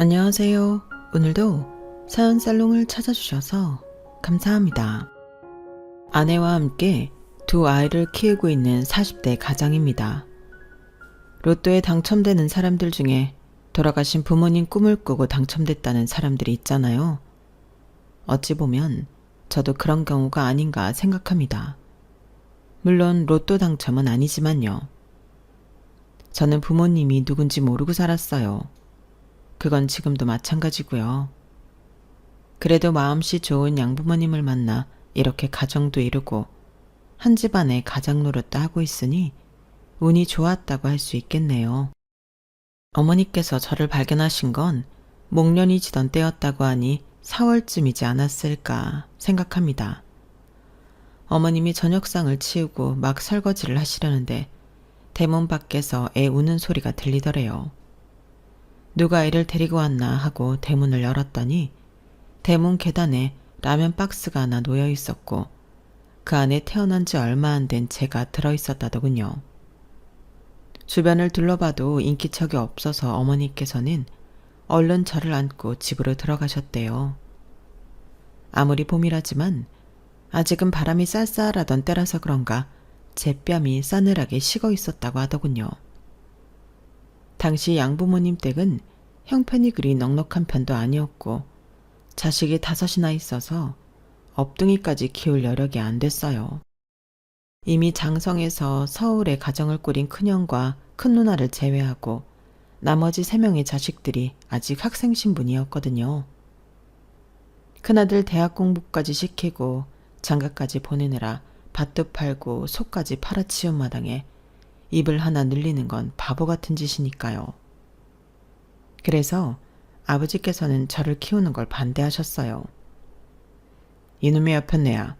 안녕하세요. 오늘도 사연살롱을 찾아주셔서 감사합니다. 아내와 함께 두 아이를 키우고 있는 40대 가장입니다. 로또에 당첨되는 사람들 중에 돌아가신 부모님 꿈을 꾸고 당첨됐다는 사람들이 있잖아요. 어찌 보면 저도 그런 경우가 아닌가 생각합니다. 물론 로또 당첨은 아니지만요. 저는 부모님이 누군지 모르고 살았어요. 그건 지금도 마찬가지고요. 그래도 마음씨 좋은 양부모님을 만나 이렇게 가정도 이루고 한 집안의 가장 노릇도 하고 있으니 운이 좋았다고 할 수 있겠네요. 어머니께서 저를 발견하신 건 목련이 지던 때였다고 하니 4월쯤이지 않았을까 생각합니다. 어머님이 저녁상을 치우고 막 설거지를 하시려는데 대문 밖에서 애 우는 소리가 들리더래요. 누가 애를 데리고 왔나 하고 대문을 열었더니 대문 계단에 라면 박스가 하나 놓여 있었고 그 안에 태어난 지 얼마 안 된 제가 들어있었다더군요. 주변을 둘러봐도 인기척이 없어서 어머니께서는 얼른 저를 안고 집으로 들어가셨대요. 아무리 봄이라지만 아직은 바람이 쌀쌀하던 때라서 그런가 제 뺨이 싸늘하게 식어 있었다고 하더군요. 당시 양부모님 댁은 형편이 그리 넉넉한 편도 아니었고 자식이 5이나 있어서 업둥이까지 키울 여력이 안 됐어요. 이미 장성에서 서울에 가정을 꾸린 큰형과 큰 누나를 제외하고 나머지 3명의 자식들이 아직 학생 신분이었거든요. 큰아들 대학 공부까지 시키고 장가까지 보내느라 밭도 팔고 소까지 팔아치운 마당에 입을 하나 늘리는 건 바보 같은 짓이니까요. 그래서 아버지께서는 저를 키우는 걸 반대하셨어요. 이놈의 여편네야,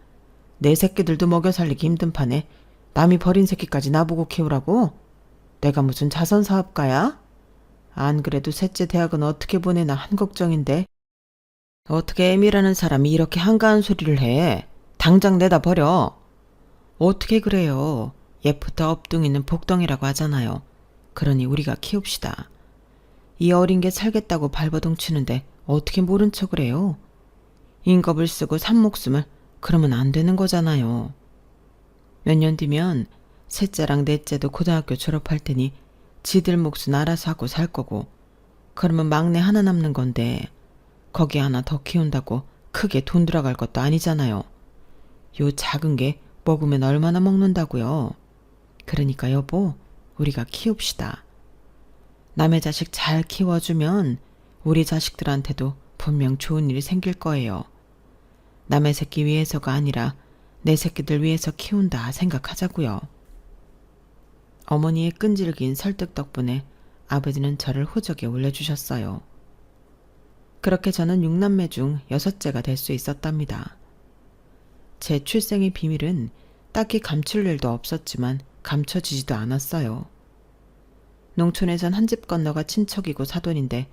내 새끼들도 먹여 살리기 힘든 판에 남이 버린 새끼까지 나보고 키우라고? 내가 무슨 자선사업가야? 안 그래도 셋째 대학은 어떻게 보내나 한 걱정인데 어떻게 애미라는 사람이 이렇게 한가한 소리를 해? 당장 내다 버려. 어떻게 그래요? 옛부터 업둥이는 복덩이라고 하잖아요. 그러니 우리가 키웁시다. 이 어린 게 살겠다고 발버둥 치는데 어떻게 모른 척을 해요? 인겁을 쓰고 산 목숨을 그러면 안 되는 거잖아요. 몇 년 뒤면 셋째랑 넷째도 고등학교 졸업할 테니 지들 몫은 알아서 하고 살 거고 그러면 막내 하나 남는 건데 거기 하나 더 키운다고 크게 돈 들어갈 것도 아니잖아요. 요 작은 게 먹으면 얼마나 먹는다고요. 그러니까 여보, 우리가 키웁시다. 남의 자식 잘 키워주면 우리 자식들한테도 분명 좋은 일이 생길 거예요. 남의 새끼 위해서가 아니라 내 새끼들 위해서 키운다 생각하자고요. 어머니의 끈질긴 설득 덕분에 아버지는 저를 호적에 올려주셨어요. 그렇게 저는 6남매 중 6째가 될 수 있었답니다. 제 출생의 비밀은 딱히 감출 일도 없었지만 감춰지지도 않았어요. 농촌에선 한 집 건너가 친척이고 사돈인데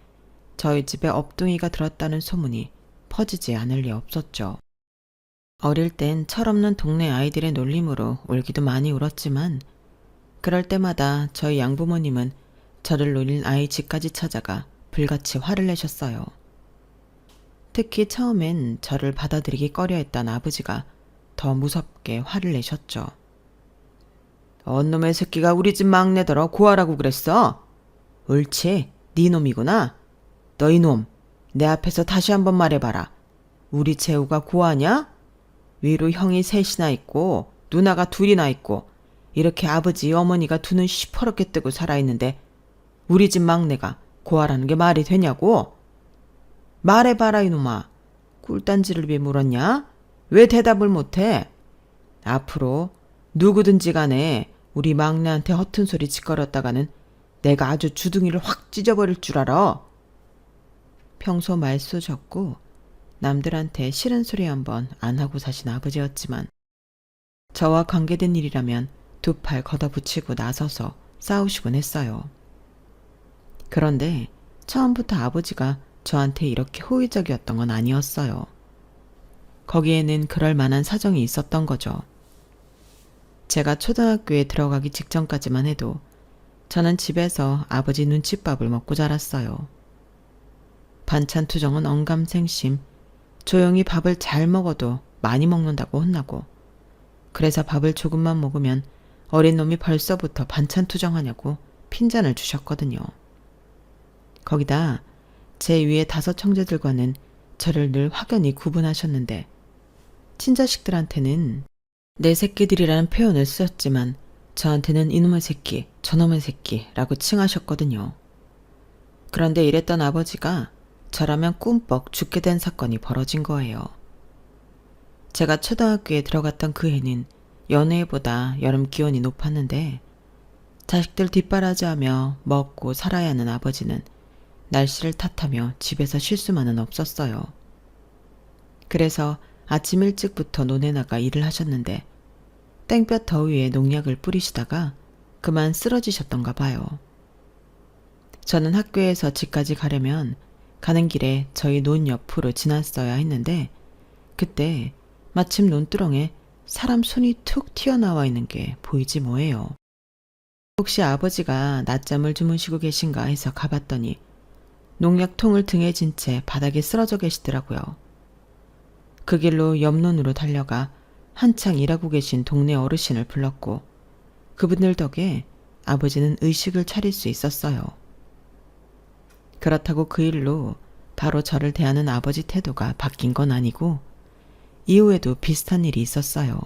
저희 집에 업둥이가 들었다는 소문이 퍼지지 않을 리 없었죠. 어릴 땐 철없는 동네 아이들의 놀림으로 울기도 많이 울었지만 그럴 때마다 저희 양부모님은 저를 놀린 아이 집까지 찾아가 불같이 화를 내셨어요. 특히 처음엔 저를 받아들이기 꺼려했던 아버지가 더 무섭게 화를 내셨죠. 언놈의 새끼가 우리 집 막내더러 고아라고 그랬어? 옳지, 네 놈이구나. 너 이놈, 내 앞에서 다시 한번 말해봐라. 우리 재우가 고아냐? 위로 형이 3이나 있고 누나가 2이나 있고 이렇게 아버지 어머니가 두 눈 시퍼렇게 뜨고 살아있는데 우리 집 막내가 고아라는 게 말이 되냐고? 말해봐라 이놈아. 꿀단지를 왜 물었냐? 왜 대답을 못해? 앞으로 누구든지 간에 우리 막내한테 허튼 소리 짓거렸다가는 내가 아주 주둥이를 확 찢어버릴 줄 알아. 평소 말수 적고 남들한테 싫은 소리 한번 안 하고 사신 아버지였지만 저와 관계된 일이라면 2팔 걷어붙이고 나서서 싸우시곤 했어요. 그런데 처음부터 아버지가 저한테 이렇게 호의적이었던 건 아니었어요. 거기에는 그럴 만한 사정이 있었던 거죠. 제가 초등학교에 들어가기 직전까지만 해도 저는 집에서 아버지 눈칫밥을 먹고 자랐어요. 반찬 투정은 언감생심, 조용히 밥을 잘 먹어도 많이 먹는다고 혼나고, 그래서 밥을 조금만 먹으면 어린 놈이 벌써부터 반찬 투정하냐고 핀잔을 주셨거든요. 거기다 제 위에 5 형제들과는 저를 늘 확연히 구분하셨는데, 친자식들한테는 내 새끼들이라는 표현을 쓰셨지만 저한테는 이놈의 새끼, 저놈의 새끼라고 칭하셨거든요. 그런데 이랬던 아버지가 저라면 꿈뻑 죽게 된 사건이 벌어진 거예요. 제가 초등학교에 들어갔던 그 해는 여느 해보다 여름 기온이 높았는데, 자식들 뒷바라지하며 먹고 살아야 하는 아버지는 날씨를 탓하며 집에서 쉴 수만은 없었어요. 그래서 아침 일찍부터 논에 나가 일을 하셨는데, 땡볕 더위에 농약을 뿌리시다가 그만 쓰러지셨던가 봐요. 저는 학교에서 집까지 가려면 가는 길에 저희 논 옆으로 지났어야 했는데, 그때 마침 논두렁에 사람 손이 툭 튀어나와 있는 게 보이지 뭐예요. 혹시 아버지가 낮잠을 주무시고 계신가 해서 가봤더니 농약통을 등에 진 채 바닥에 쓰러져 계시더라고요. 그 길로 옆논으로 달려가 한창 일하고 계신 동네 어르신을 불렀고, 그분들 덕에 아버지는 의식을 차릴 수 있었어요. 그렇다고 그 일로 바로 저를 대하는 아버지 태도가 바뀐 건 아니고, 이후에도 비슷한 일이 있었어요.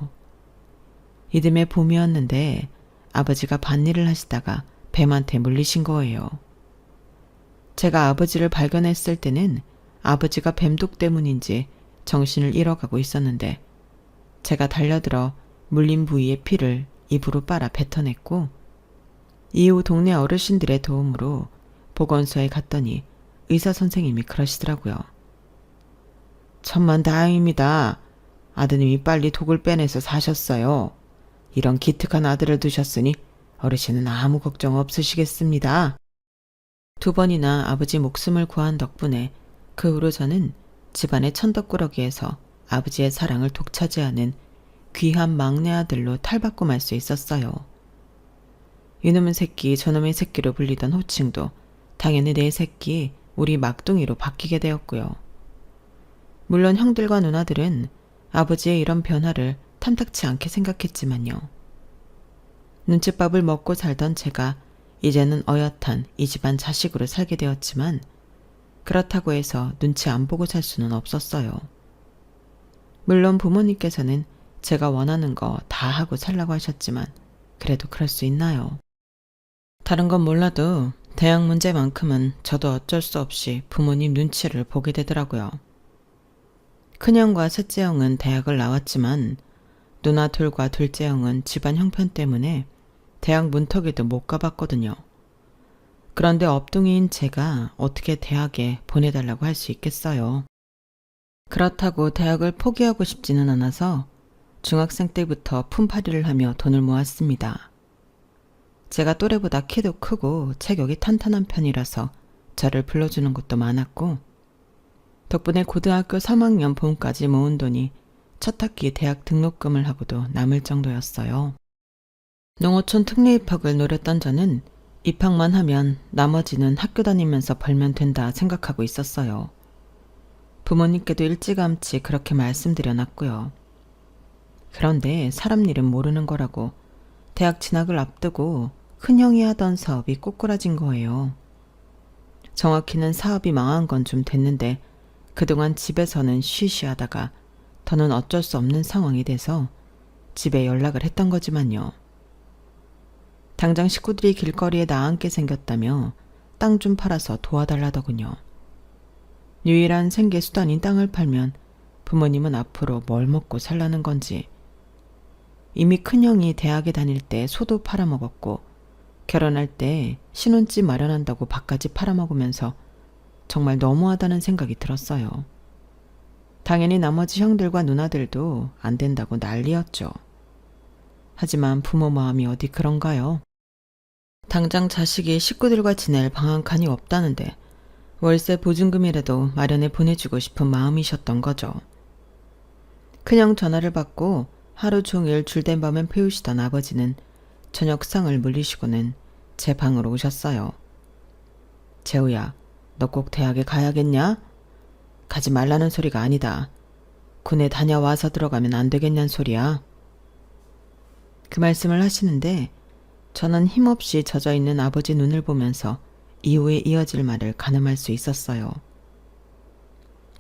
이듬해 봄이었는데 아버지가 밭일을 하시다가 뱀한테 물리신 거예요. 제가 아버지를 발견했을 때는 아버지가 뱀독 때문인지 정신을 잃어가고 있었는데, 제가 달려들어 물린 부위의 피를 입으로 빨아 뱉어냈고, 이후 동네 어르신들의 도움으로 보건소에 갔더니 의사 선생님이 그러시더라고요. 천만다행입니다. 아드님이 빨리 독을 빼내서 사셨어요. 이런 기특한 아들을 두셨으니 어르신은 아무 걱정 없으시겠습니다. 2번이나 아버지 목숨을 구한 덕분에 그 후로 저는 집안의 천덕꾸러기에서 아버지의 사랑을 독차지하는 귀한 막내 아들로 탈바꿈 할 수 있었어요. 이놈의 새끼, 저놈의 새끼로 불리던 호칭도 당연히 내 새끼, 우리 막둥이로 바뀌게 되었고요. 물론 형들과 누나들은 아버지의 이런 변화를 탐탁치 않게 생각했지만요. 눈칫밥을 먹고 살던 제가 이제는 어엿한 이 집안 자식으로 살게 되었지만, 그렇다고 해서 눈치 안 보고 살 수는 없었어요. 물론 부모님께서는 제가 원하는 거 다 하고 살라고 하셨지만, 그래도 그럴 수 있나요? 다른 건 몰라도 대학 문제만큼은 저도 어쩔 수 없이 부모님 눈치를 보게 되더라고요. 큰형과 셋째 형은 대학을 나왔지만 누나 둘과 둘째 형은 집안 형편 때문에 대학 문턱에도 못 가봤거든요. 그런데 업둥이인 제가 어떻게 대학에 보내달라고 할 수 있겠어요. 그렇다고 대학을 포기하고 싶지는 않아서 중학생 때부터 품팔이를 하며 돈을 모았습니다. 제가 또래보다 키도 크고 체격이 탄탄한 편이라서 저를 불러주는 것도 많았고, 덕분에 고등학교 3학년 봄까지 모은 돈이 첫 학기 대학 등록금을 하고도 남을 정도였어요. 농어촌 특례 입학을 노렸던 저는 입학만 하면 나머지는 학교 다니면서 벌면 된다 생각하고 있었어요. 부모님께도 일찌감치 그렇게 말씀드려놨고요. 그런데 사람 일은 모르는 거라고 대학 진학을 앞두고 큰형이 하던 사업이 꼬꾸라진 거예요. 정확히는 사업이 망한 건 좀 됐는데, 그동안 집에서는 쉬쉬하다가 더는 어쩔 수 없는 상황이 돼서 집에 연락을 했던 거지만요. 당장 식구들이 길거리에 나앉게 생겼다며 땅 좀 팔아서 도와달라더군요. 유일한 생계 수단인 땅을 팔면 부모님은 앞으로 뭘 먹고 살라는 건지. 이미 큰형이 대학에 다닐 때 소도 팔아먹었고, 결혼할 때 신혼집 마련한다고 밥까지 팔아먹으면서 정말 너무하다는 생각이 들었어요. 당연히 나머지 형들과 누나들도 안 된다고 난리였죠. 하지만 부모 마음이 어디 그런가요? 당장 자식이 식구들과 지낼 방한칸이 없다는데 월세 보증금이라도 마련해 보내주고 싶은 마음이셨던 거죠. 큰형 전화를 받고 하루 종일 줄된 밤을 피우시던 아버지는 저녁상을 물리시고는 제 방으로 오셨어요. 재우야, 너 꼭 대학에 가야겠냐? 가지 말라는 소리가 아니다. 군에 다녀와서 들어가면 안 되겠냐는 소리야. 그 말씀을 하시는데 저는 힘없이 젖어있는 아버지 눈을 보면서 이후에 이어질 말을 가늠할 수 있었어요.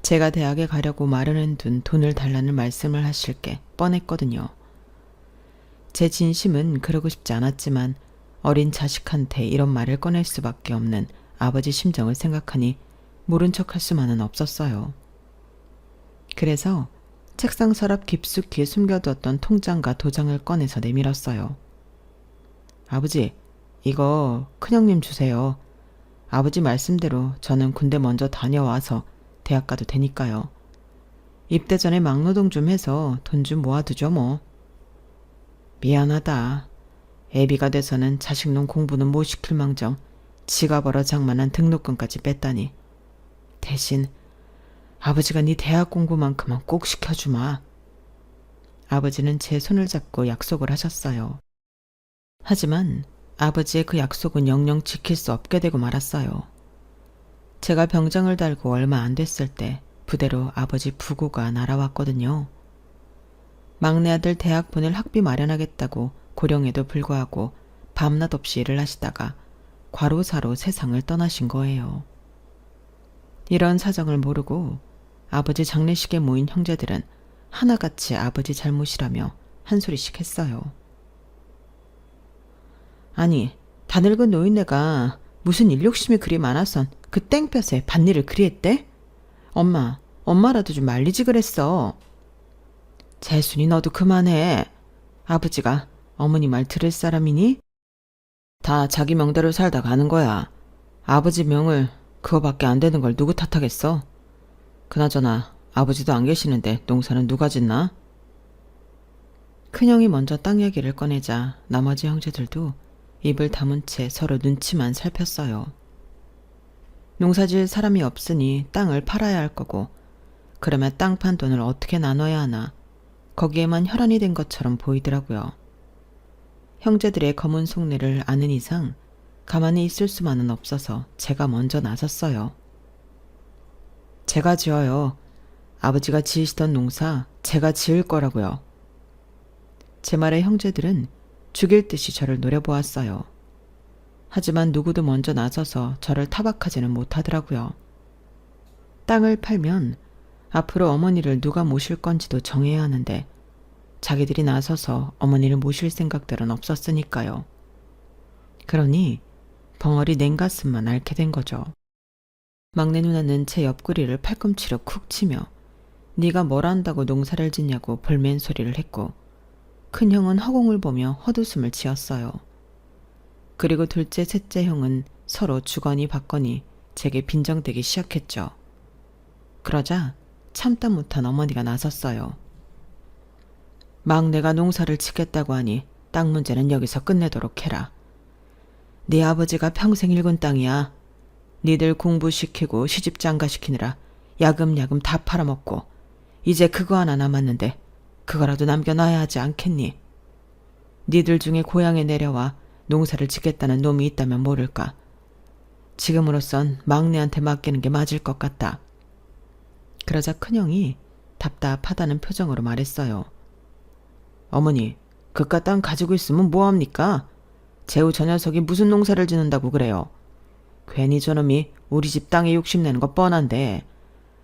제가 대학에 가려고 마련해둔 돈을 달라는 말씀을 하실 게 뻔했거든요. 제 진심은 그러고 싶지 않았지만 어린 자식한테 이런 말을 꺼낼 수밖에 없는 아버지 심정을 생각하니 모른 척할 수만은 없었어요. 그래서 책상 서랍 깊숙이 숨겨두었던 통장과 도장을 꺼내서 내밀었어요. 아버지, 이거 큰형님 주세요. 아버지 말씀대로 저는 군대 먼저 다녀와서 대학 가도 되니까요. 입대 전에 막노동 좀 해서 돈 좀 모아두죠 뭐. 미안하다. 애비가 돼서는 자식놈 공부는 못 시킬 망정 지가 벌어 장만한 등록금까지 뺐다니. 대신 아버지가 네 대학 공부만큼은 꼭 시켜주마. 아버지는 제 손을 잡고 약속을 하셨어요. 하지만 아버지의 그 약속은 영영 지킬 수 없게 되고 말았어요. 제가 병장을 달고 얼마 안 됐을 때 부대로 아버지 부고가 날아왔거든요. 막내 아들 대학 보낼 학비 마련하겠다고 고령에도 불구하고 밤낮 없이 일을 하시다가 과로사로 세상을 떠나신 거예요. 이런 사정을 모르고 아버지 장례식에 모인 형제들은 하나같이 아버지 잘못이라며 한 소리씩 했어요. 아니, 다 늙은 노인네가 무슨 일 욕심이 그리 많아선 그 땡볕에 밭일을 그리 했대? 엄마라도 좀 말리지 그랬어. 재순이 너도 그만해. 아버지가 어머니 말 들을 사람이니? 다 자기 명대로 살다 가는 거야. 아버지 명을 그거밖에 안 되는 걸 누구 탓하겠어? 그나저나 아버지도 안 계시는데 농사는 누가 짓나? 큰형이 먼저 땅 얘기를 꺼내자 나머지 형제들도 입을 다문 채 서로 눈치만 살폈어요. 농사질 사람이 없으니 땅을 팔아야 할 거고 그러면 땅 판 돈을 어떻게 나눠야 하나 거기에만 혈안이 된 것처럼 보이더라고요. 형제들의 검은 속내를 아는 이상 가만히 있을 수만은 없어서 제가 먼저 나섰어요. 제가 지어요. 아버지가 지으시던 농사 제가 지을 거라고요. 제 말에 형제들은 죽일 듯이 저를 노려보았어요. 하지만 누구도 먼저 나서서 저를 타박하지는 못하더라고요. 땅을 팔면 앞으로 어머니를 누가 모실 건지도 정해야 하는데 자기들이 나서서 어머니를 모실 생각들은 없었으니까요. 그러니 벙어리 냉가슴만 앓게 된 거죠. 막내 누나는 제 옆구리를 팔꿈치로 쿡 치며 네가 뭘 안다고 농사를 짓냐고 볼멘 소리를 했고 큰형은 허공을 보며 헛웃음을 지었어요. 그리고 둘째, 셋째 형은 서로 주거니 받거니 제게 빈정대기 시작했죠. 그러자 참다 못한 어머니가 나섰어요. 막내가 농사를 짓겠다고 하니 땅 문제는 여기서 끝내도록 해라. 네 아버지가 평생 일군 땅이야. 니들 공부시키고 시집 장가시키느라 야금야금 다 팔아먹고 이제 그거 하나 남았는데 그거라도 남겨놔야 하지 않겠니? 니들 중에 고향에 내려와 농사를 짓겠다는 놈이 있다면 모를까. 지금으로선 막내한테 맡기는 게 맞을 것 같다. 그러자 큰형이 답답하다는 표정으로 말했어요. 어머니, 그깟 땅 가지고 있으면 뭐합니까? 재우 저 녀석이 무슨 농사를 짓는다고 그래요. 괜히 저놈이 우리 집 땅에 욕심내는 거 뻔한데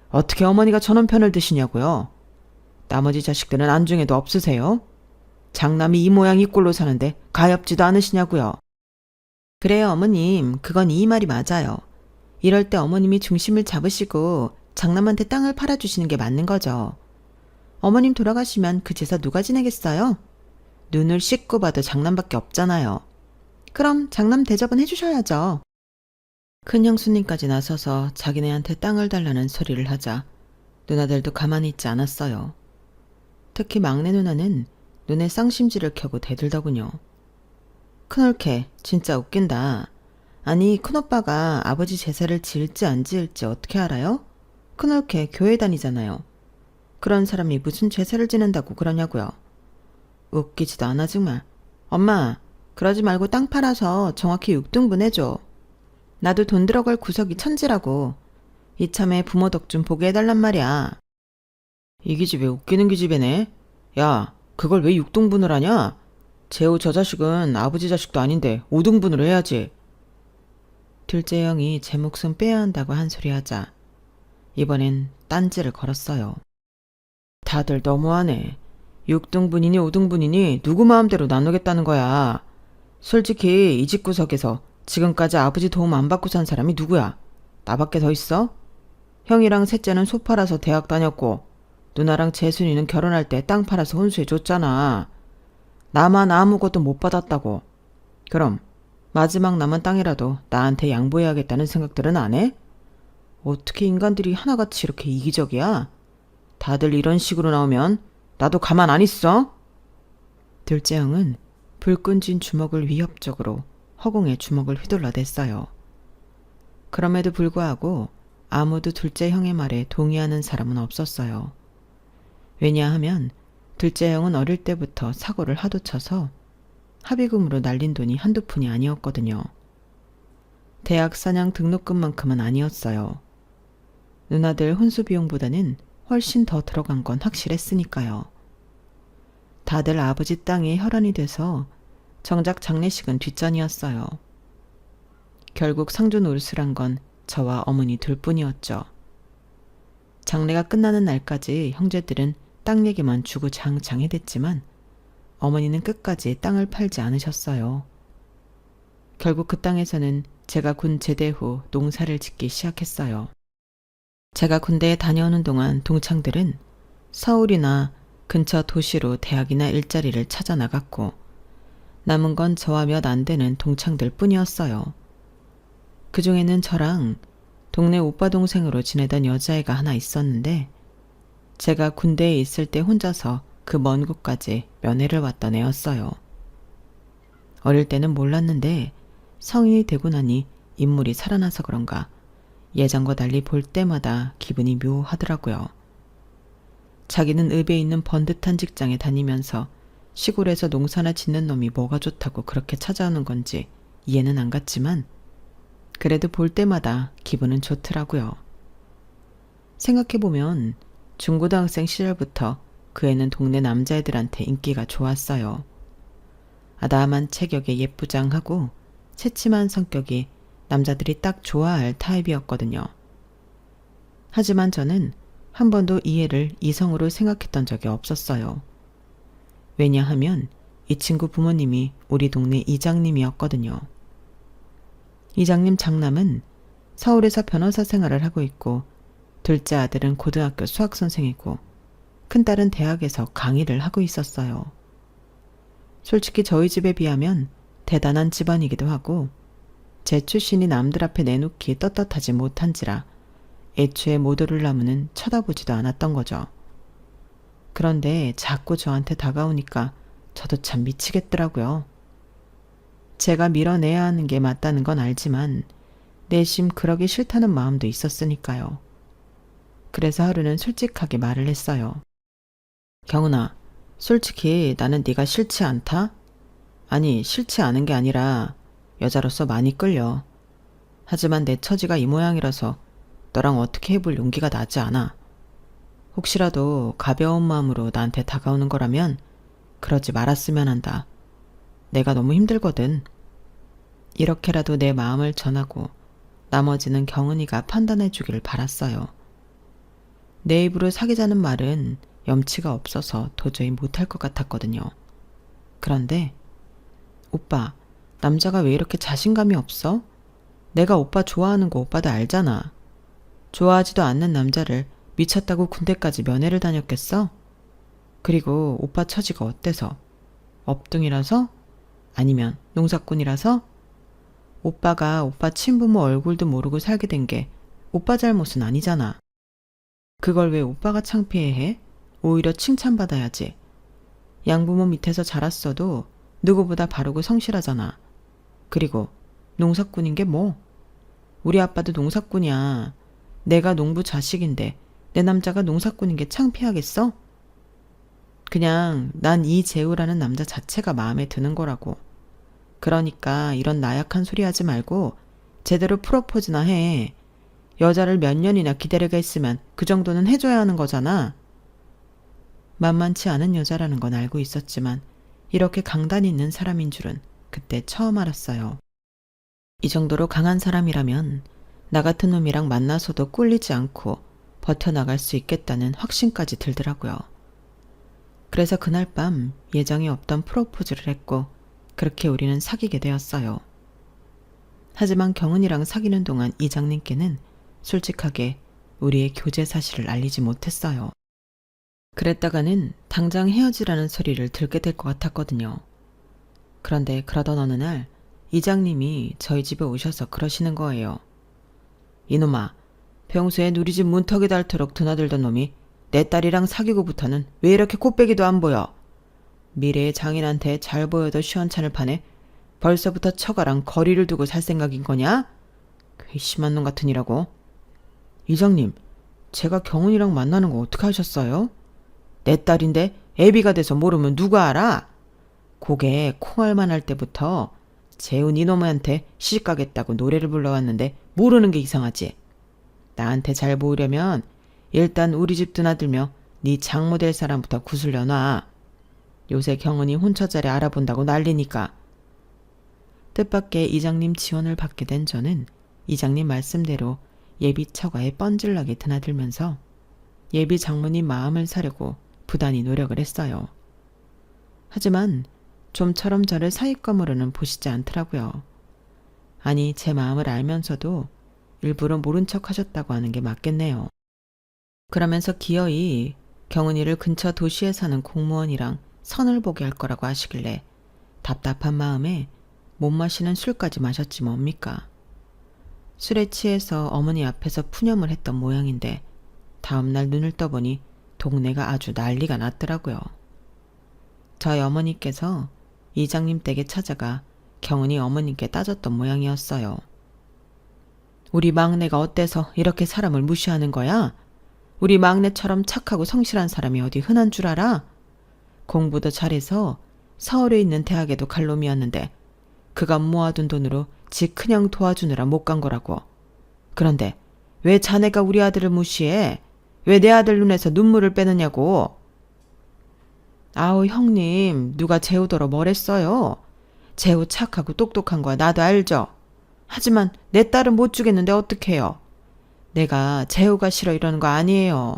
어떻게 어머니가 저놈 편을 드시냐고요? 나머지 자식들은 안중에도 없으세요? 장남이 이 모양 이 꼴로 사는데 가엾지도 않으시냐고요? 그래요 어머님, 그건 이 말이 맞아요. 이럴 때 어머님이 중심을 잡으시고 장남한테 땅을 팔아주시는 게 맞는 거죠. 어머님 돌아가시면 그 제사 누가 지내겠어요? 눈을 씻고 봐도 장남밖에 없잖아요. 그럼 장남 대접은 해주셔야죠. 큰 형수님까지 나서서 자기네한테 땅을 달라는 소리를 하자 누나들도 가만히 있지 않았어요. 특히 막내 누나는 눈에 쌍심지를 켜고 대들더군요. 큰올케 진짜 웃긴다. 아니 큰오빠가 아버지 제사를 지을지 안 지을지 어떻게 알아요? 큰올케 교회 다니잖아요. 그런 사람이 무슨 제사를 지낸다고 그러냐고요. 웃기지도 않아 정말. 엄마 그러지 말고 땅 팔아서 정확히 6등분 해줘. 나도 돈 들어갈 구석이 천지라고. 이참에 부모 덕 좀 보게 해달란 말이야. 이 기집애 웃기는 기집애네. 야, 그걸 왜 6등분을 하냐? 재호 저 자식은 아버지 자식도 아닌데 5등분을 해야지. 둘째 형이 제 목숨 빼야 한다고 한 소리 하자 이번엔 딴지를 걸었어요. 다들 너무하네. 6등분이니 5등분이니 누구 마음대로 나누겠다는 거야. 솔직히 이 집구석에서 지금까지 아버지 도움 안 받고 산 사람이 누구야? 나밖에 더 있어? 형이랑 셋째는 소 팔아서 대학 다녔고 누나랑 재순이는 결혼할 때 땅 팔아서 혼수해줬잖아. 나만 아무것도 못 받았다고. 그럼 마지막 남은 땅이라도 나한테 양보해야겠다는 생각들은 안 해? 어떻게 인간들이 하나같이 이렇게 이기적이야? 다들 이런 식으로 나오면 나도 가만 안 있어. 둘째 형은 불끈 쥔 주먹을 위협적으로 허공에 주먹을 휘둘러댔어요. 그럼에도 불구하고 아무도 둘째 형의 말에 동의하는 사람은 없었어요. 왜냐하면 둘째 형은 어릴 때부터 사고를 하도 쳐서 합의금으로 날린 돈이 한두 푼이 아니었거든요. 대학 사냥 등록금만큼은 아니었어요. 누나들 혼수 비용보다는 훨씬 더 들어간 건 확실했으니까요. 다들 아버지 땅에 혈안이 돼서 정작 장례식은 뒷전이었어요. 결국 상주노릇을 한 건 저와 어머니 둘뿐이었죠. 장례가 끝나는 날까지 형제들은 땅 얘기만 주구장창 해댔지만 어머니는 끝까지 땅을 팔지 않으셨어요. 결국 그 땅에서는 제가 군 제대 후 농사를 짓기 시작했어요. 제가 군대에 다녀오는 동안 동창들은 서울이나 근처 도시로 대학이나 일자리를 찾아 나갔고 남은 건 저와 몇 안 되는 동창들 뿐이었어요. 그 중에는 저랑 동네 오빠 동생으로 지내던 여자애가 하나 있었는데 제가 군대에 있을 때 혼자서 그 먼 곳까지 면회를 왔던 애였어요. 어릴 때는 몰랐는데 성인이 되고 나니 인물이 살아나서 그런가 예전과 달리 볼 때마다 기분이 묘하더라고요. 자기는 읍에 있는 번듯한 직장에 다니면서 시골에서 농사나 짓는 놈이 뭐가 좋다고 그렇게 찾아오는 건지 이해는 안 갔지만 그래도 볼 때마다 기분은 좋더라고요. 생각해보면 중고등학생 시절부터 그 애는 동네 남자애들한테 인기가 좋았어요. 아담한 체격에 예쁘장하고 새침한 성격이 남자들이 딱 좋아할 타입이었거든요. 하지만 저는 한 번도 이 애를 이성으로 생각했던 적이 없었어요. 왜냐하면 이 친구 부모님이 우리 동네 이장님이었거든요. 이장님 장남은 서울에서 변호사 생활을 하고 있고 둘째 아들은 고등학교 수학선생이고 큰딸은 대학에서 강의를 하고 있었어요. 솔직히 저희 집에 비하면 대단한 집안이기도 하고 제 출신이 남들 앞에 내놓기 떳떳하지 못한지라 애초에 모도를 나무는 쳐다보지도 않았던 거죠. 그런데 자꾸 저한테 다가오니까 저도 참 미치겠더라고요. 제가 밀어내야 하는 게 맞다는 건 알지만 내심 그러기 싫다는 마음도 있었으니까요. 그래서 하루는 솔직하게 말을 했어요. 경은아, 솔직히 나는 네가 싫지 않다? 아니, 싫지 않은 게 아니라 여자로서 많이 끌려. 하지만 내 처지가 이 모양이라서 너랑 어떻게 해볼 용기가 나지 않아. 혹시라도 가벼운 마음으로 나한테 다가오는 거라면 그러지 말았으면 한다. 내가 너무 힘들거든. 이렇게라도 내 마음을 전하고 나머지는 경은이가 판단해 주기를 바랐어요. 내 입으로 사귀자는 말은 염치가 없어서 도저히 못할 것 같았거든요. 그런데 오빠, 남자가 왜 이렇게 자신감이 없어? 내가 오빠 좋아하는 거 오빠도 알잖아. 좋아하지도 않는 남자를 미쳤다고 군대까지 면회를 다녔겠어? 그리고 오빠 처지가 어때서? 업둥이라서? 아니면 농사꾼이라서? 오빠가 오빠 친부모 얼굴도 모르고 살게 된 게 오빠 잘못은 아니잖아. 그걸 왜 오빠가 창피해해? 오히려 칭찬받아야지. 양부모 밑에서 자랐어도 누구보다 바르고 성실하잖아. 그리고 농사꾼인 게 뭐? 우리 아빠도 농사꾼이야. 내가 농부 자식인데 내 남자가 농사꾼인 게 창피하겠어? 그냥 난 이재우라는 남자 자체가 마음에 드는 거라고. 그러니까 이런 나약한 소리 하지 말고 제대로 프로포즈나 해. 여자를 몇 년이나 기다리게 했으면 그 정도는 해줘야 하는 거잖아. 만만치 않은 여자라는 건 알고 있었지만 이렇게 강단 있는 사람인 줄은 그때 처음 알았어요. 이 정도로 강한 사람이라면 나 같은 놈이랑 만나서도 꿀리지 않고 버텨나갈 수 있겠다는 확신까지 들더라고요. 그래서 그날 밤 예정이 없던 프로포즈를 했고 그렇게 우리는 사귀게 되었어요. 하지만 경은이랑 사귀는 동안 이장님께는 솔직하게 우리의 교제 사실을 알리지 못했어요. 그랬다가는 당장 헤어지라는 소리를 들게 될 것 같았거든요. 그런데 그러던 어느 날 이장님이 저희 집에 오셔서 그러시는 거예요. 이놈아, 평소에 우리 집 문턱에 닳도록 드나들던 놈이 내 딸이랑 사귀고부터는 왜 이렇게 콧배기도 안 보여? 미래의 장인한테 잘 보여도 시원찮을 판에 벌써부터 처가랑 거리를 두고 살 생각인 거냐? 괘씸한 놈 같으니라고. 이장님, 제가 경은이랑 만나는 거 어떻게 하셨어요? 내 딸인데 애비가 돼서 모르면 누가 알아? 고개 콩알만 할 때부터 재훈 이놈한테 시집가겠다고 노래를 불러왔는데 모르는 게 이상하지. 나한테 잘 보이려면 일단 우리 집 드나들며 네 장모 될 사람부터 구슬려 놔. 요새 경은이 혼처자리 알아본다고 난리니까. 뜻밖의 이장님 지원을 받게 된 저는 이장님 말씀대로 예비 처가에 뻔질나게 드나들면서 예비 장모님 마음을 사려고 부단히 노력을 했어요. 하지만 좀처럼 저를 사윗감으로는 보시지 않더라고요. 아니, 제 마음을 알면서도 일부러 모른 척 하셨다고 하는 게 맞겠네요. 그러면서 기어이 경은이를 근처 도시에 사는 공무원이랑 선을 보게 할 거라고 하시길래 답답한 마음에 못 마시는 술까지 마셨지 뭡니까. 술에 취해서 어머니 앞에서 푸념을 했던 모양인데 다음날 눈을 떠보니 동네가 아주 난리가 났더라고요. 저희 어머니께서 이장님 댁에 찾아가 경은이 어머님께 따졌던 모양이었어요. 우리 막내가 어때서 이렇게 사람을 무시하는 거야? 우리 막내처럼 착하고 성실한 사람이 어디 흔한 줄 알아? 공부도 잘해서 서울에 있는 대학에도 갈 놈이었는데 그가 모아둔 돈으로 지 큰형 도와주느라 못 간 거라고. 그런데 왜 자네가 우리 아들을 무시해? 왜 내 아들 눈에서 눈물을 빼느냐고. 아우 형님, 누가 재우더러 뭐랬어요? 재우 착하고 똑똑한 거야 나도 알죠. 하지만 내 딸은 못 주겠는데 어떡해요. 내가 재우가 싫어 이러는 거 아니에요.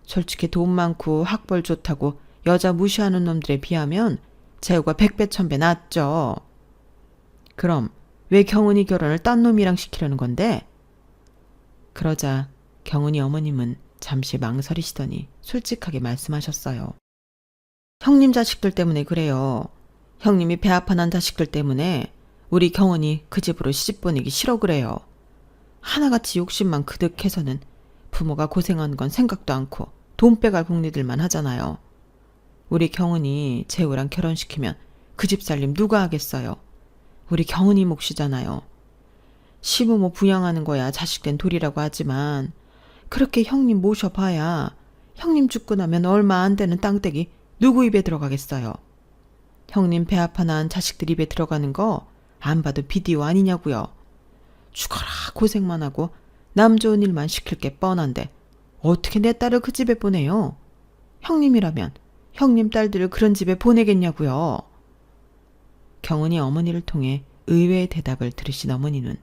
솔직히 돈 많고 학벌 좋다고 여자 무시하는 놈들에 비하면 재우가 100배 1000배 낫죠. 그럼 왜 경은이 결혼을 딴 놈이랑 시키려는 건데? 그러자 경은이 어머님은 잠시 망설이시더니 솔직하게 말씀하셨어요. 형님 자식들 때문에 그래요. 형님이 배 아파 난 자식들 때문에 우리 경은이 그 집으로 시집 보내기 싫어 그래요. 하나같이 욕심만 그득해서는 부모가 고생한 건 생각도 않고 돈 빼갈 궁리들만 하잖아요. 우리 경은이 재우랑 결혼시키면 그 집 살림 누가 하겠어요. 우리 경은이 몫이잖아요. 시부모 부양하는 거야 자식된 도리라고 하지만 그렇게 형님 모셔봐야 형님 죽고 나면 얼마 안 되는 땅떼기 누구 입에 들어가겠어요. 형님 배 아파 낳은 자식들 입에 들어가는 거 안 봐도 비디오 아니냐고요. 죽어라 고생만 하고 남 좋은 일만 시킬 게 뻔한데 어떻게 내 딸을 그 집에 보내요? 형님이라면 형님 딸들을 그런 집에 보내겠냐고요. 경은이 어머니를 통해 의외의 대답을 들으신 어머니는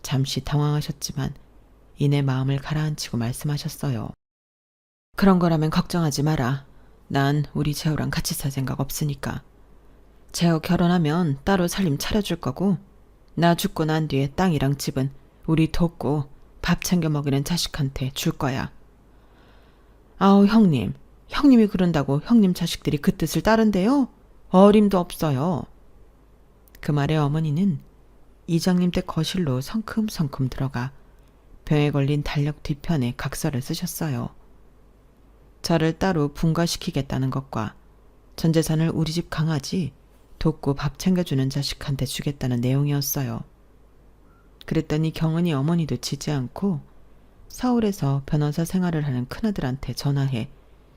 잠시 당황하셨지만 이내 마음을 가라앉히고 말씀하셨어요. 그런 거라면 걱정하지 마라. 난 우리 재호랑 같이 살 생각 없으니까. 재호 결혼하면 따로 살림 차려줄 거고 나 죽고 난 뒤에 땅이랑 집은 우리 돕고 밥 챙겨 먹이는 자식한테 줄 거야. 아우 형님, 형님이 그런다고 형님 자식들이 그 뜻을 따른대요? 어림도 없어요. 그 말에 어머니는 이장님 댁 거실로 성큼성큼 들어가 병에 걸린 달력 뒤편에 각서를 쓰셨어요. 저를 따로 분가시키겠다는 것과 전 재산을 우리 집 강아지 돕고 밥 챙겨주는 자식한테 주겠다는 내용이었어요. 그랬더니 경은이 어머니도 지지 않고 서울에서 변호사 생활을 하는 큰아들한테 전화해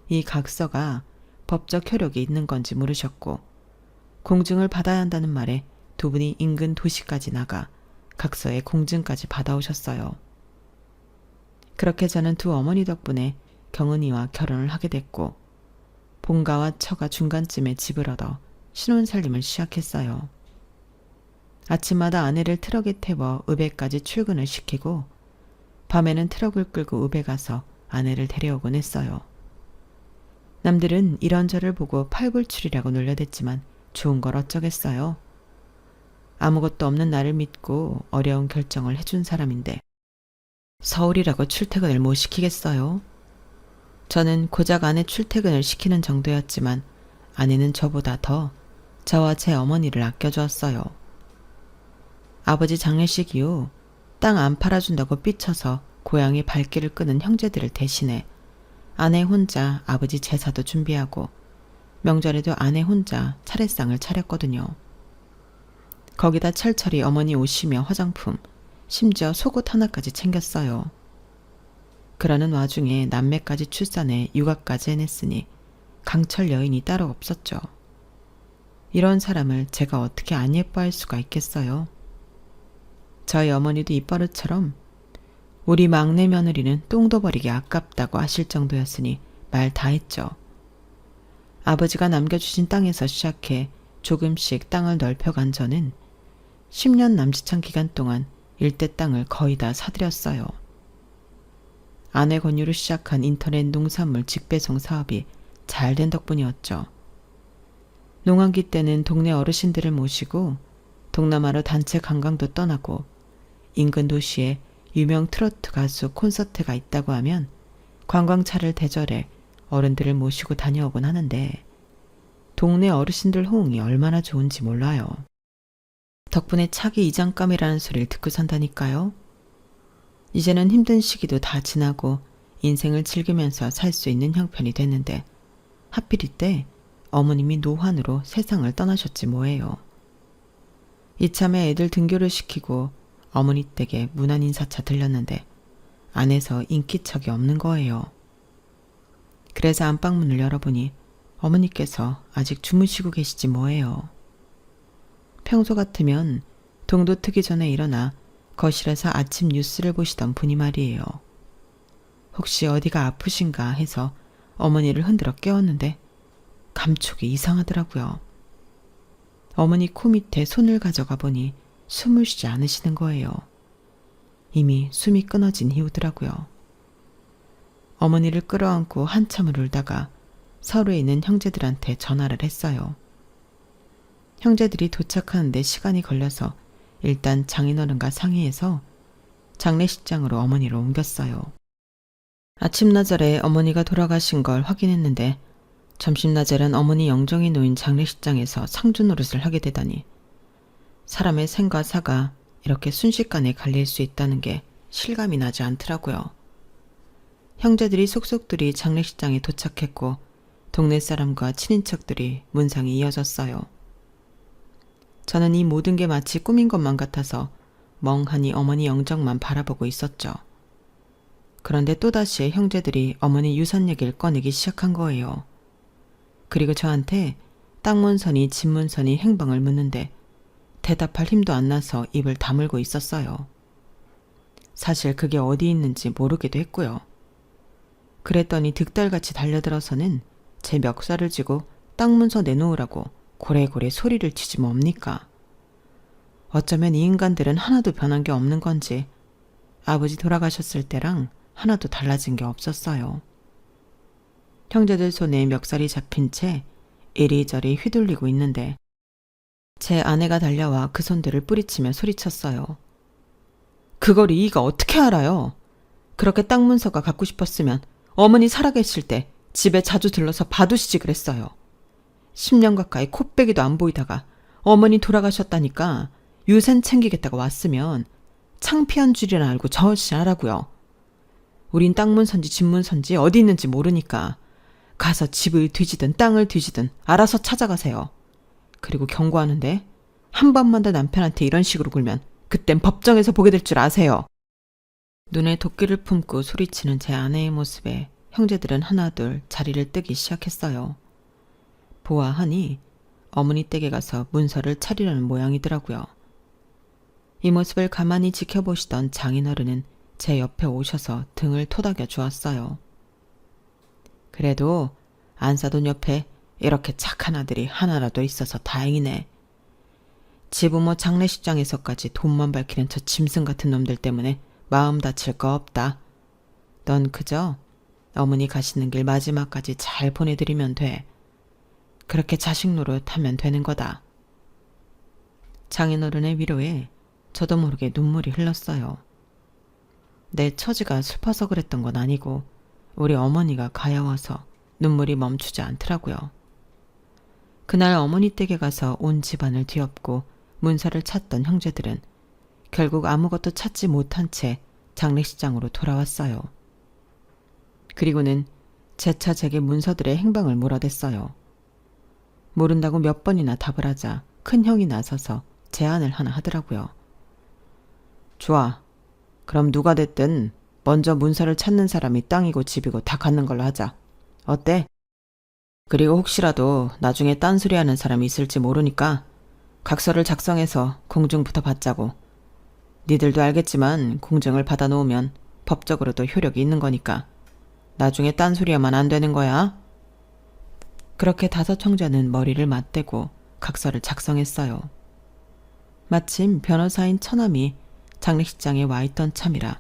이 각서가 법적 효력이 있는 건지 물으셨고 공증을 받아야 한다는 말에 두 분이 인근 도시까지 나가 각서에 공증까지 받아오셨어요. 그렇게 저는 두 어머니 덕분에 경은이와 결혼을 하게 됐고 본가와 처가 중간쯤에 집을 얻어 신혼살림을 시작했어요. 아침마다 아내를 트럭에 태워 읍에까지 출근을 시키고 밤에는 트럭을 끌고 읍에 가서 아내를 데려오곤 했어요. 남들은 이런 저를 보고 팔불출이라고 놀려댔지만 좋은 걸 어쩌겠어요. 아무것도 없는 나를 믿고 어려운 결정을 해준 사람인데 서울이라고 출퇴근을 못 시키겠어요? 저는 고작 아내 출퇴근을 시키는 정도였지만 아내는 저보다 더 저와 제 어머니를 아껴주었어요. 아버지 장례식 이후 땅 안 팔아준다고 삐쳐서 고향의 발길을 끄는 형제들을 대신해 아내 혼자 아버지 제사도 준비하고 명절에도 아내 혼자 차례상을 차렸거든요. 거기다 철철이 어머니 옷이며 화장품, 심지어 속옷 하나까지 챙겼어요. 그러는 와중에 남매까지 출산해 육아까지 해냈으니 강철 여인이 따로 없었죠. 이런 사람을 제가 어떻게 안 예뻐할 수가 있겠어요. 저희 어머니도 입버릇처럼 우리 막내 며느리는 똥도 버리기 아깝다고 하실 정도였으니 말 다 했죠. 아버지가 남겨주신 땅에서 시작해 조금씩 땅을 넓혀간 저는 10년 남짓한 기간 동안 일대 땅을 거의 다 사들였어요. 아내 권유로 시작한 인터넷 농산물 직배송 사업이 잘 된 덕분이었죠. 농한기 때는 동네 어르신들을 모시고 동남아로 단체 관광도 떠나고 인근 도시에 유명 트로트 가수 콘서트가 있다고 하면 관광차를 대절해 어른들을 모시고 다녀오곤 하는데 동네 어르신들 호응이 얼마나 좋은지 몰라요. 덕분에 차기 이장감이라는 소리를 듣고 산다니까요. 이제는 힘든 시기도 다 지나고 인생을 즐기면서 살 수 있는 형편이 됐는데 하필 이때 어머님이 노환으로 세상을 떠나셨지 뭐예요. 이참에 애들 등교를 시키고 어머니 댁에 문안인사차 들렸는데 안에서 인기척이 없는 거예요. 그래서 안방문을 열어보니 어머니께서 아직 주무시고 계시지 뭐예요. 평소 같으면 동도 트기 전에 일어나 거실에서 아침 뉴스를 보시던 분이 말이에요. 혹시 어디가 아프신가 해서 어머니를 흔들어 깨웠는데 감촉이 이상하더라고요. 어머니 코 밑에 손을 가져가 보니 숨을 쉬지 않으시는 거예요. 이미 숨이 끊어진 이유더라고요. 어머니를 끌어안고 한참을 울다가 서울에 있는 형제들한테 전화를 했어요. 형제들이 도착하는데 시간이 걸려서 일단 장인어른과 상의해서 장례식장으로 어머니를 옮겼어요. 아침나절에 어머니가 돌아가신 걸 확인했는데 점심나절엔 어머니 영정이 놓인 장례식장에서 상주 노릇을 하게 되다니 사람의 생과 사가 이렇게 순식간에 갈릴 수 있다는 게 실감이 나지 않더라고요. 형제들이 속속들이 장례식장에 도착했고 동네 사람과 친인척들이 문상이 이어졌어요. 저는 이 모든 게 마치 꿈인 것만 같아서 멍하니 어머니 영정만 바라보고 있었죠. 그런데 또다시 형제들이 어머니 유산 얘기를 꺼내기 시작한 거예요. 그리고 저한테 땅 문선이 집 문선이 행방을 묻는데 대답할 힘도 안 나서 입을 다물고 있었어요. 사실 그게 어디 있는지 모르기도 했고요. 그랬더니 득달같이 달려들어서는 제 멱살을 쥐고 땅 문서 내놓으라고 고래고래 소리를 치지 뭡니까. 어쩌면 이 인간들은 하나도 변한 게 없는 건지 아버지 돌아가셨을 때랑 하나도 달라진 게 없었어요. 형제들 손에 멱살이 잡힌 채 이리저리 휘둘리고 있는데 제 아내가 달려와 그 손들을 뿌리치며 소리쳤어요. 그걸 이이가 어떻게 알아요? 그렇게 땅 문서가 갖고 싶었으면 어머니 살아계실 때 집에 자주 들러서 봐두시지 그랬어요. 10년 가까이 콧배기도 안 보이다가 어머니 돌아가셨다니까 유산 챙기겠다고 왔으면 창피한 줄이나 알고 저어시 하라고요. 우린 땅 문서인지 집 문서인지 어디 있는지 모르니까 가서 집을 뒤지든 땅을 뒤지든 알아서 찾아가세요. 그리고 경고하는데 한 번만 더 남편한테 이런 식으로 굴면 그땐 법정에서 보게 될 줄 아세요. 눈에 도끼를 품고 소리치는 제 아내의 모습에 형제들은 하나둘 자리를 뜨기 시작했어요. 보아하니 어머니 댁에 가서 문서를 차리려는 모양이더라고요. 이 모습을 가만히 지켜보시던 장인어른은 제 옆에 오셔서 등을 토닥여 주었어요. 그래도 안사돈 옆에 이렇게 착한 아들이 하나라도 있어서 다행이네. 지부모 장례식장에서까지 돈만 밝히는 저 짐승 같은 놈들 때문에 마음 다칠 거 없다. 넌 그저 어머니 가시는 길 마지막까지 잘 보내드리면 돼. 그렇게 자식 노릇하면 되는 거다. 장인어른의 위로에 저도 모르게 눈물이 흘렀어요. 내 처지가 슬퍼서 그랬던 건 아니고 우리 어머니가 가여워서 눈물이 멈추지 않더라고요. 그날 어머니 댁에 가서 온 집안을 뒤엎고 문서를 찾던 형제들은 결국 아무것도 찾지 못한 채 장례식장으로 돌아왔어요. 그리고는 재차 제게 문서들의 행방을 물어댔어요. 모른다고 몇 번이나 답을 하자 큰 형이 나서서 제안을 하나 하더라고요. 좋아. 그럼 누가 됐든 먼저 문서를 찾는 사람이 땅이고 집이고 다 갖는 걸로 하자. 어때? 그리고 혹시라도 나중에 딴소리 하는 사람이 있을지 모르니까 각서를 작성해서 공증부터 받자고. 니들도 알겠지만 공증을 받아놓으면 법적으로도 효력이 있는 거니까 나중에 딴소리하면 안 되는 거야. 그렇게 5 형제는 머리를 맞대고 각서를 작성했어요. 마침 변호사인 처남이 장례식장에 와 있던 참이라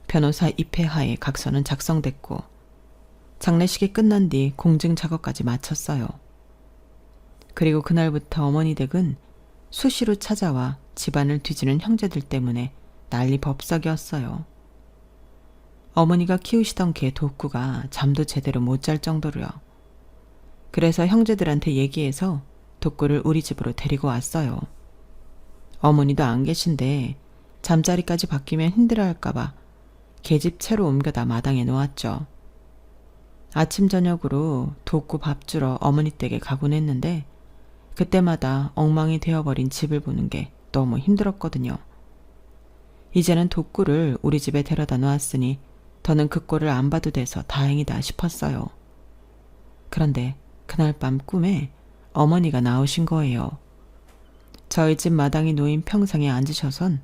변호사 입회하에 각서는 작성됐고 장례식이 끝난 뒤 공증 작업까지 마쳤어요. 그리고 그날부터 어머니 댁은 수시로 찾아와 집안을 뒤지는 형제들 때문에 난리법석이었어요. 어머니가 키우시던 개 독구가 잠도 제대로 못 잘 정도로요. 그래서 형제들한테 얘기해서 독구를 우리 집으로 데리고 왔어요. 어머니도 안 계신데 잠자리까지 바뀌면 힘들어할까봐 개집 채로 옮겨다 마당에 놓았죠. 아침 저녁으로 독구 밥 주러 어머니 댁에 가곤 했는데 그때마다 엉망이 되어버린 집을 보는 게 너무 힘들었거든요. 이제는 독구를 우리 집에 데려다 놓았으니 더는 그 꼴을 안 봐도 돼서 다행이다 싶었어요. 그런데 그날 밤 꿈에 어머니가 나오신 거예요. 저희 집 마당이 놓인 평상에 앉으셔선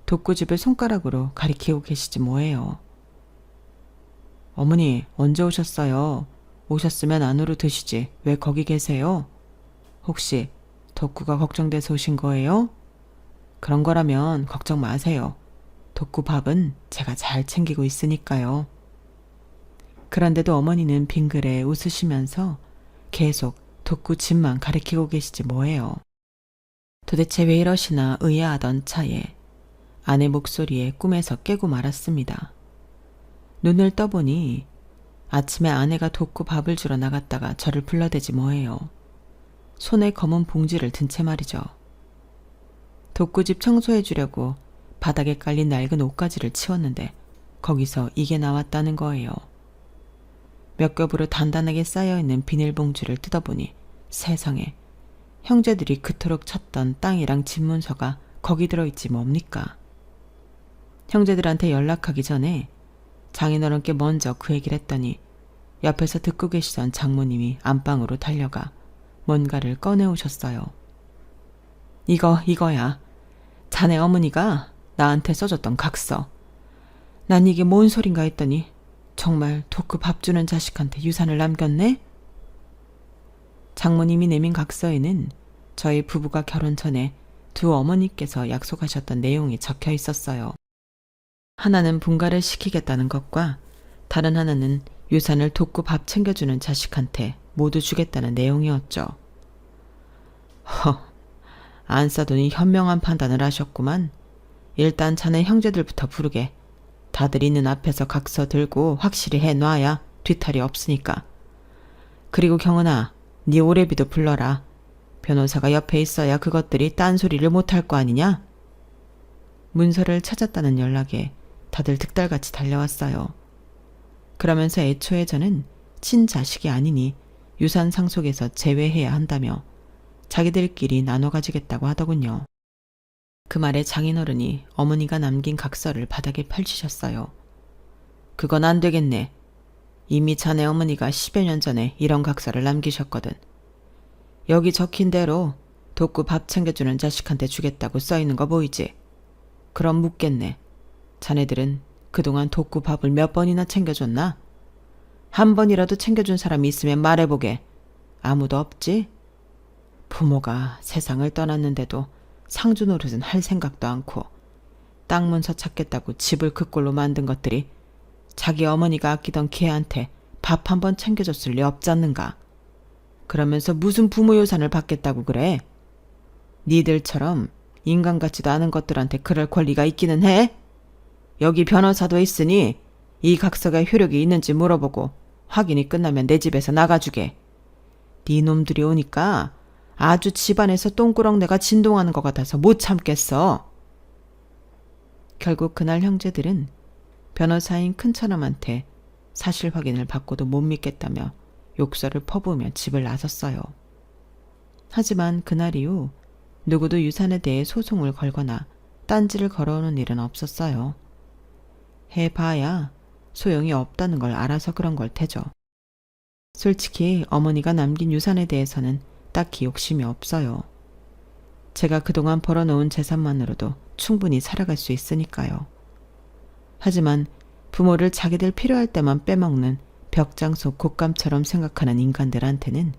독구집을 손가락으로 가리키고 계시지 뭐예요. 어머니 언제 오셨어요? 오셨으면 안으로 드시지 왜 거기 계세요? 혹시 독구가 걱정돼서 오신 거예요? 그런 거라면 걱정 마세요. 독구 밥은 제가 잘 챙기고 있으니까요. 그런데도 어머니는 빙그레 웃으시면서 계속 독구 집만 가리키고 계시지 뭐예요. 도대체 왜 이러시나 의아하던 차에 아내 목소리에 꿈에서 깨고 말았습니다. 눈을 떠보니 아침에 아내가 독구 밥을 주러 나갔다가 저를 불러대지 뭐예요. 손에 검은 봉지를 든 채 말이죠. 독구집 청소해 주려고 바닥에 깔린 낡은 옷가지를 치웠는데 거기서 이게 나왔다는 거예요. 몇 겹으로 단단하게 쌓여있는 비닐봉지를 뜯어보니 세상에 형제들이 그토록 찾던 땅이랑 집 문서가 거기 들어있지 뭡니까. 형제들한테 연락하기 전에 장인어른께 먼저 그 얘기를 했더니 옆에서 듣고 계시던 장모님이 안방으로 달려가 뭔가를 꺼내오셨어요. 이거야. 자네 어머니가 나한테 써줬던 각서. 난 이게 뭔 소린가 했더니 정말 독구 밥 주는 자식한테 유산을 남겼네? 장모님이 내민 각서에는 저희 부부가 결혼 전에 2 어머니께서 약속하셨던 내용이 적혀 있었어요. 하나는 분가를 시키겠다는 것과 다른 하나는 유산을 독구 밥 챙겨주는 자식한테 모두 주겠다는 내용이었죠. 안사돈이 현명한 판단을 하셨구만. 일단 자네 형제들부터 부르게. 다들 있는 앞에서 각서 들고 확실히 해놔야 뒤탈이 없으니까. 그리고 경은아, 네 오래비도 불러라. 변호사가 옆에 있어야 그것들이 딴소리를 못할 거 아니냐? 문서를 찾았다는 연락에 다들 득달같이 달려왔어요. 그러면서 애초에 저는 친자식이 아니니 유산 상속에서 제외해야 한다며 자기들끼리 나눠 가지겠다고 하더군요. 그 말에 장인어른이 어머니가 남긴 각서를 바닥에 펼치셨어요. 그건 안 되겠네. 이미 자네 어머니가 10여 년 전에 이런 각서를 남기셨거든. 여기 적힌 대로 독구 밥 챙겨주는 자식한테 주겠다고 써있는 거 보이지? 그럼 묻겠네. 자네들은 그동안 독구 밥을 몇 번이나 챙겨줬나? 한 번이라도 챙겨준 사람이 있으면 말해보게. 아무도 없지? 부모가 세상을 떠났는데도 상주 노릇은 할 생각도 않고 땅 문서 찾겠다고 집을 그 꼴로 만든 것들이 자기 어머니가 아끼던 걔한테 밥 한 번 챙겨줬을 리 없잖는가. 그러면서 무슨 부모 요산을 받겠다고 그래? 니들처럼 인간 같지도 않은 것들한테 그럴 권리가 있기는 해? 여기 변호사도 있으니 이 각서가 효력이 있는지 물어보고 확인이 끝나면 내 집에서 나가주게. 네 놈들이 오니까 아주 집안에서 똥꾸렁내가 진동하는 것 같아서 못 참겠어. 결국 그날 형제들은 변호사인 큰처남한테 사실 확인을 받고도 못 믿겠다며 욕설을 퍼부으며 집을 나섰어요. 하지만 그날 이후 누구도 유산에 대해 소송을 걸거나 딴지를 걸어오는 일은 없었어요. 해봐야 소용이 없다는 걸 알아서 그런 걸 테죠. 솔직히 어머니가 남긴 유산에 대해서는 딱히 욕심이 없어요. 제가 그동안 벌어놓은 재산만으로도 충분히 살아갈 수 있으니까요. 하지만 부모를 자기들 필요할 때만 빼먹는 벽장 속 곶감처럼 생각하는 인간들한테는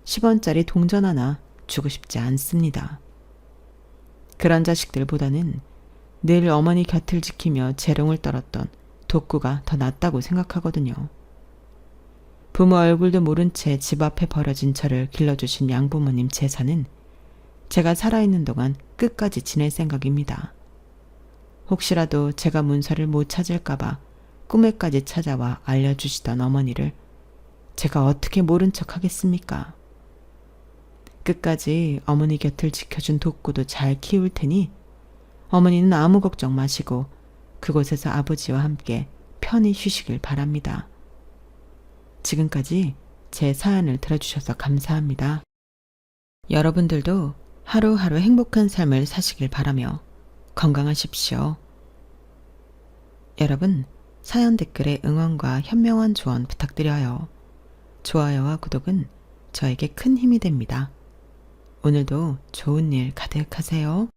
10원짜리 동전 하나 주고 싶지 않습니다. 그런 자식들보다는 늘 어머니 곁을 지키며 재롱을 떨었던 독구가 더 낫다고 생각하거든요. 부모 얼굴도 모른 채 집 앞에 버려진 저를 길러주신 양부모님 제사는 제가 살아있는 동안 끝까지 지낼 생각입니다. 혹시라도 제가 문서를 못 찾을까봐 꿈에까지 찾아와 알려주시던 어머니를 제가 어떻게 모른 척 하겠습니까? 끝까지 어머니 곁을 지켜준 독구도 잘 키울 테니 어머니는 아무 걱정 마시고 그곳에서 아버지와 함께 편히 쉬시길 바랍니다. 지금까지 제 사연을 들어주셔서 감사합니다. 여러분들도 하루하루 행복한 삶을 사시길 바라며 건강하십시오. 여러분, 사연 댓글에 응원과 현명한 조언 부탁드려요. 좋아요와 구독은 저에게 큰 힘이 됩니다. 오늘도 좋은 일 가득하세요.